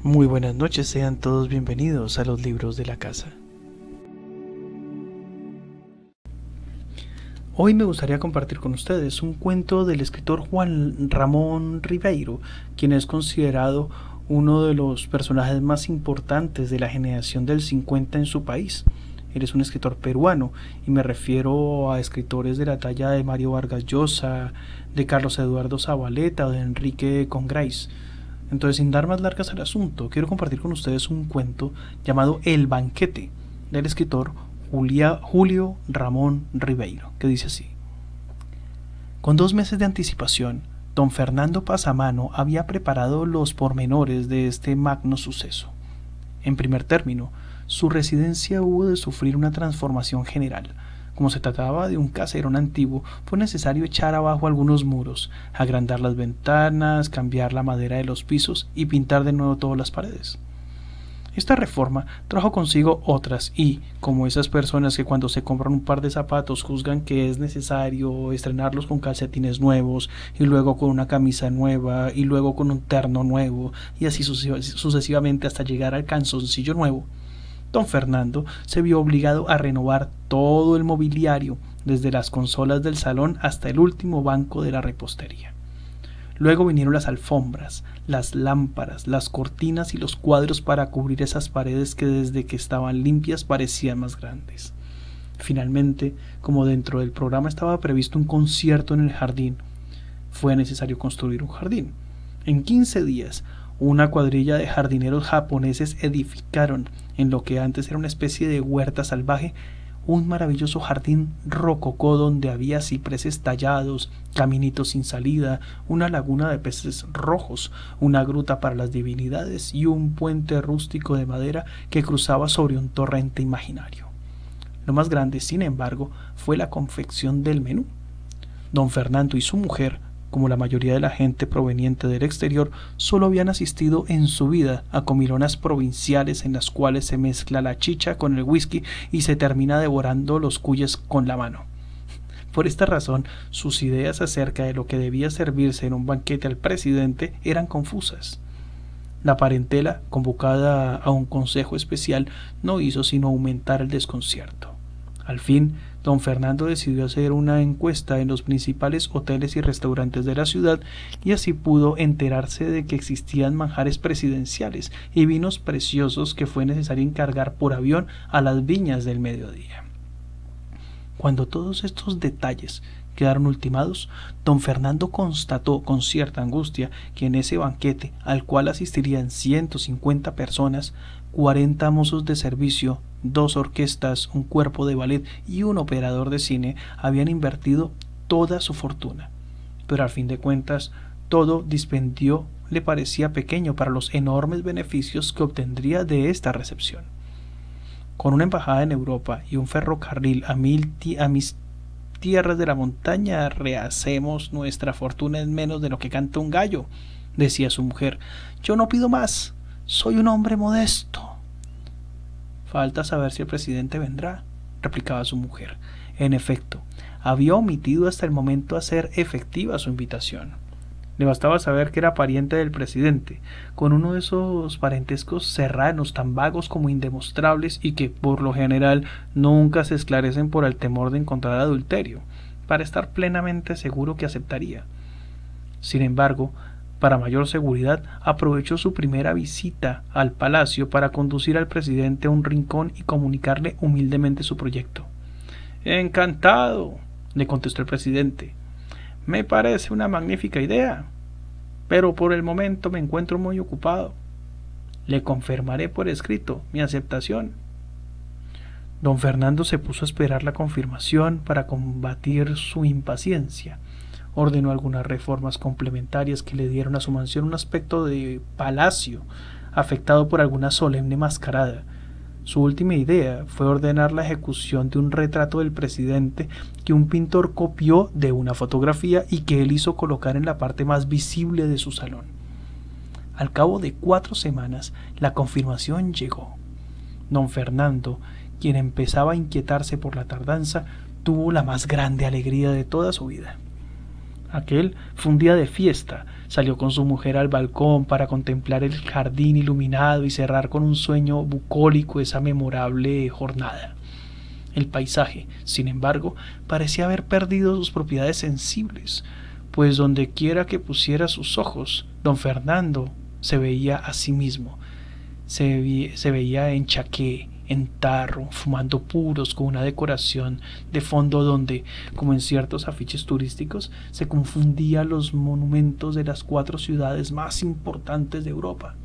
Muy buenas noches, sean todos bienvenidos a los libros de la casa. Hoy me gustaría compartir con ustedes un cuento del escritor Juan Ramón Ribeiro, quien es considerado uno de los personajes más importantes de la generación del 50 en su país. Él es un escritor peruano y me refiero a escritores de la talla de Mario Vargas Llosa, de Carlos Eduardo Zavaleta o de Enrique Congraís. Entonces, sin dar más largas al asunto, quiero compartir con ustedes un cuento llamado El banquete, del escritor Julio Ramón Ribeiro, que dice así. Con 2 meses de anticipación, don Fernando Pasamano había preparado los pormenores de este magno suceso. En primer término, su residencia hubo de sufrir una transformación general. Como se trataba de un caserón antiguo, fue necesario echar abajo algunos muros, agrandar las ventanas, cambiar la madera de los pisos y pintar de nuevo todas las paredes. Esta reforma trajo consigo otras y, como esas personas que cuando se compran un par de zapatos juzgan que es necesario estrenarlos con calcetines nuevos y luego con una camisa nueva y luego con un terno nuevo y así sucesivamente hasta llegar al calzoncillo nuevo, don Fernando se vio obligado a renovar todo el mobiliario, desde las consolas del salón hasta el último banco de la repostería. Luego vinieron las alfombras, las lámparas, las cortinas y los cuadros para cubrir esas paredes que desde que estaban limpias parecían más grandes. Finalmente, como dentro del programa estaba previsto un concierto en el jardín, fue necesario construir un jardín. En 15 días, una cuadrilla de jardineros japoneses edificaron, en lo que antes era una especie de huerta salvaje, un maravilloso jardín rococó donde había cipreses tallados, caminitos sin salida, una laguna de peces rojos, una gruta para las divinidades y un puente rústico de madera que cruzaba sobre un torrente imaginario. Lo más grande, sin embargo, fue la confección del menú. Don Fernando y su mujer, como la mayoría de la gente proveniente del exterior, solo habían asistido en su vida a comilonas provinciales en las cuales se mezcla la chicha con el whisky y se termina devorando los cuyes con la mano. Por esta razón, sus ideas acerca de lo que debía servirse en un banquete al presidente eran confusas. La parentela, convocada a un consejo especial, no hizo sino aumentar el desconcierto. Al fin, don Fernando decidió hacer una encuesta en los principales hoteles y restaurantes de la ciudad y así pudo enterarse de que existían manjares presidenciales y vinos preciosos que fue necesario encargar por avión a las viñas del mediodía. Cuando todos estos detalles quedaron ultimados, don Fernando constató con cierta angustia que en ese banquete, al cual asistirían 150 personas, 40 mozos de servicio, 2 orquestas, un cuerpo de ballet y un operador de cine habían invertido toda su fortuna. Pero al fin de cuentas, todo dispendio le parecía pequeño para los enormes beneficios que obtendría de esta recepción. Con una embajada en Europa y un ferrocarril a mis tierras de la montaña, rehacemos nuestra fortuna en menos de lo que canta un gallo, decía su mujer. Yo no pido más, soy un hombre modesto. Falta saber si el presidente vendrá, replicaba su mujer. En efecto, había omitido hasta el momento hacer efectiva su invitación. Le bastaba saber que era pariente del presidente, con uno de esos parentescos serranos tan vagos como indemostrables y que, por lo general, nunca se esclarecen por el temor de encontrar adulterio, para estar plenamente seguro que aceptaría. Sin embargo, para mayor seguridad, aprovechó su primera visita al palacio para conducir al presidente a un rincón y comunicarle humildemente su proyecto. «Encantado», le contestó el presidente. «Me parece una magnífica idea, pero por el momento me encuentro muy ocupado. Le confirmaré por escrito mi aceptación». Don Fernando se puso a esperar la confirmación para combatir su impaciencia. Ordenó algunas reformas complementarias que le dieron a su mansión un aspecto de palacio, afectado por alguna solemne mascarada. Su última idea fue ordenar la ejecución de un retrato del presidente que un pintor copió de una fotografía y que él hizo colocar en la parte más visible de su salón. Al cabo de 4 semanas, la confirmación llegó. Don Fernando, quien empezaba a inquietarse por la tardanza, tuvo la más grande alegría de toda su vida. Aquel fue un día de fiesta. Salió con su mujer al balcón para contemplar el jardín iluminado y cerrar con un sueño bucólico esa memorable jornada. El paisaje, sin embargo, parecía haber perdido sus propiedades sensibles, pues donde quiera que pusiera sus ojos, don Fernando se veía a sí mismo. Se veía en chaqué, en tarro, fumando puros con una decoración de fondo donde, como en ciertos afiches turísticos, se confundían los monumentos de las 4 ciudades más importantes de Europa.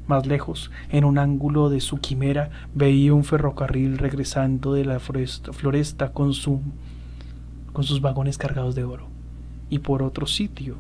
Más lejos, en un ángulo de su quimera, veía un ferrocarril regresando de la floresta con sus vagones cargados de oro. Y por otro sitio,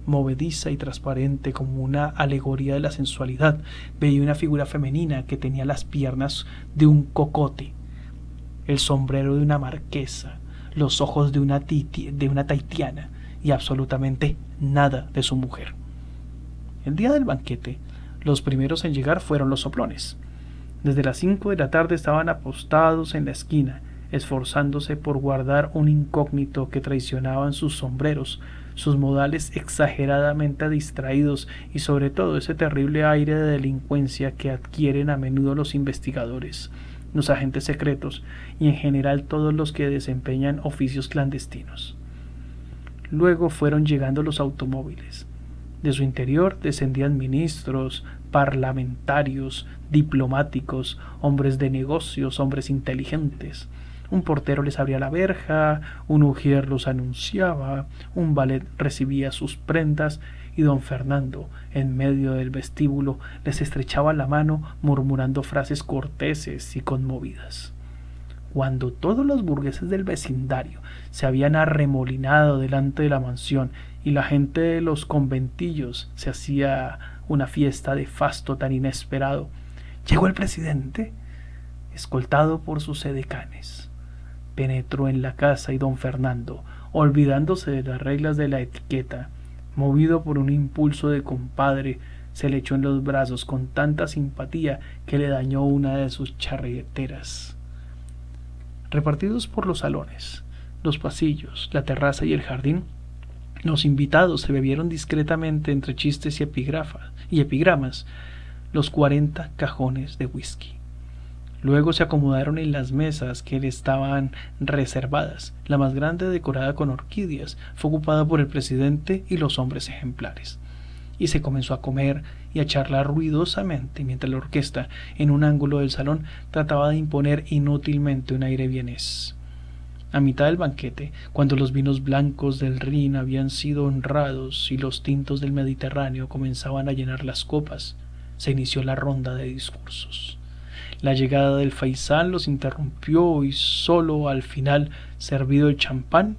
movediza y transparente como una alegoría de la sensualidad, veía una figura femenina que tenía las piernas de un cocote, el sombrero de una marquesa, los ojos de una tahitiana y absolutamente nada de su mujer. El día del banquete, los primeros en llegar fueron los soplones. Desde las 5 de la tarde estaban apostados en la esquina, esforzándose por guardar un incógnito que traicionaban sus sombreros, sus modales exageradamente distraídos y sobre todo ese terrible aire de delincuencia que adquieren a menudo los investigadores, los agentes secretos y en general todos los que desempeñan oficios clandestinos. Luego fueron llegando los automóviles. De su interior descendían ministros, parlamentarios, diplomáticos, hombres de negocios, hombres inteligentes. Un portero les abría la verja, un ujier los anunciaba, un valet recibía sus prendas y don Fernando, en medio del vestíbulo, les estrechaba la mano murmurando frases corteses y conmovidas. Cuando todos los burgueses del vecindario se habían arremolinado delante de la mansión y la gente de los conventillos se hacía una fiesta de fasto tan inesperado, llegó el presidente, escoltado por sus edecanes. Penetró en la casa y don Fernando, olvidándose de las reglas de la etiqueta, movido por un impulso de compadre, se le echó en los brazos con tanta simpatía que le dañó una de sus charreteras. Repartidos por los salones, los pasillos, la terraza y el jardín, los invitados se bebieron discretamente entre chistes y epigramas los 40 cajones de whisky. Luego se acomodaron en las mesas que le estaban reservadas. La más grande, decorada con orquídeas, fue ocupada por el presidente y los hombres ejemplares. Y se comenzó a comer y a charlar ruidosamente mientras la orquesta, en un ángulo del salón, trataba de imponer inútilmente un aire vienés. A mitad del banquete, cuando los vinos blancos del Rin habían sido honrados y los tintos del Mediterráneo comenzaban a llenar las copas, se inició la ronda de discursos. La llegada del faisán los interrumpió y sólo al final, servido el champán,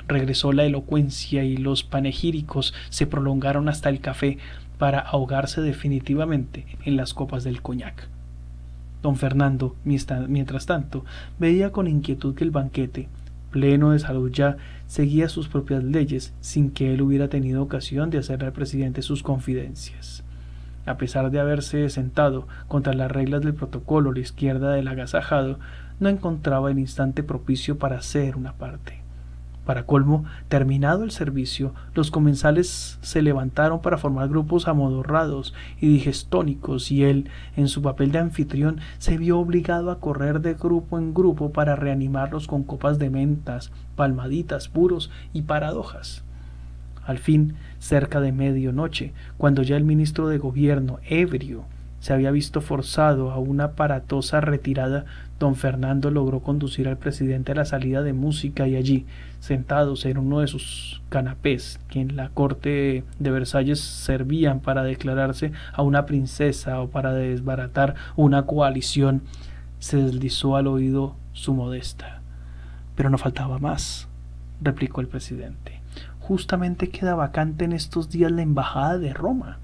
regresó la elocuencia y los panegíricos se prolongaron hasta el café para ahogarse definitivamente en las copas del coñac. Don Fernando, mientras tanto, veía con inquietud que el banquete, pleno de salud ya, seguía sus propias leyes sin que él hubiera tenido ocasión de hacerle al presidente sus confidencias. A pesar de haberse sentado contra las reglas del protocolo a la izquierda del agasajado, no encontraba el instante propicio para hacer una parte. Para colmo, terminado el servicio, los comensales se levantaron para formar grupos amodorrados y digestónicos, y él, en su papel de anfitrión, se vio obligado a correr de grupo en grupo para reanimarlos con copas de mentas, palmaditas, puros y paradojas. Al fin, cerca de medianoche, cuando ya el ministro de Gobierno, ebrio, se había visto forzado a una aparatosa retirada, don Fernando logró conducir al presidente a la salida de música y allí, sentados en uno de sus canapés que en la corte de Versalles servían para declararse a una princesa o para desbaratar una coalición, se deslizó al oído su modesta. Pero no faltaba más, replicó el presidente. Justamente queda vacante en estos días la embajada de Roma.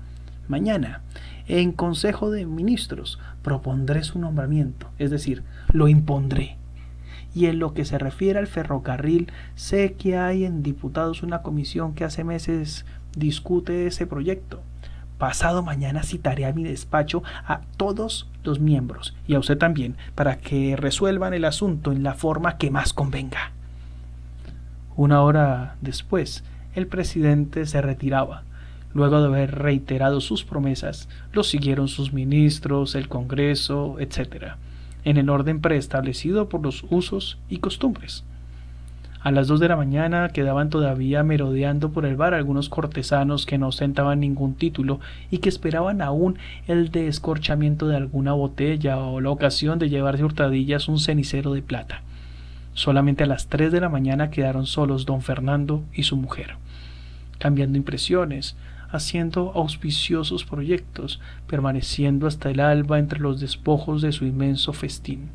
Mañana, en Consejo de Ministros, propondré su nombramiento, es decir, lo impondré. Y en lo que se refiere al ferrocarril, sé que hay en diputados una comisión que hace meses discute ese proyecto. Pasado mañana citaré a mi despacho a todos los miembros y a usted también, para que resuelvan el asunto en la forma que más convenga. Una hora después, el presidente se retiraba. Luego de haber reiterado sus promesas, lo siguieron sus ministros, el Congreso, etc., en el orden preestablecido por los usos y costumbres. A las 2 de la mañana quedaban todavía merodeando por el bar algunos cortesanos que no ostentaban ningún título y que esperaban aún el descorchamiento de alguna botella o la ocasión de llevarse hurtadillas un cenicero de plata. Solamente a las 3 de la mañana quedaron solos don Fernando y su mujer, cambiando impresiones, haciendo auspiciosos proyectos, permaneciendo hasta el alba entre los despojos de su inmenso festín.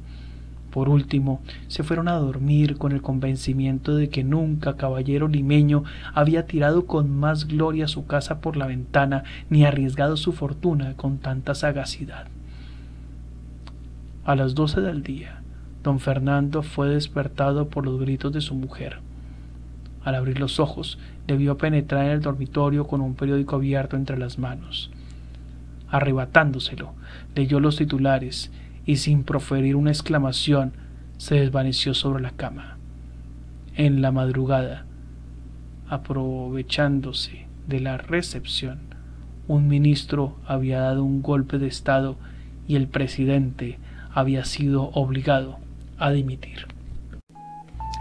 Por último, se fueron a dormir con el convencimiento de que nunca caballero limeño había tirado con más gloria su casa por la ventana ni arriesgado su fortuna con tanta sagacidad. A las 12 del día, don Fernando fue despertado por los gritos de su mujer. Al abrir los ojos, le vio penetrar en el dormitorio con un periódico abierto entre las manos. Arrebatándoselo, leyó los titulares y sin proferir una exclamación se desvaneció sobre la cama. En la madrugada, aprovechándose de la recepción, un ministro había dado un golpe de estado y el presidente había sido obligado a dimitir.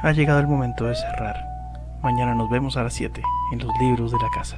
Ha llegado el momento de cerrar. Mañana nos vemos a las 7 en los libros de la casa.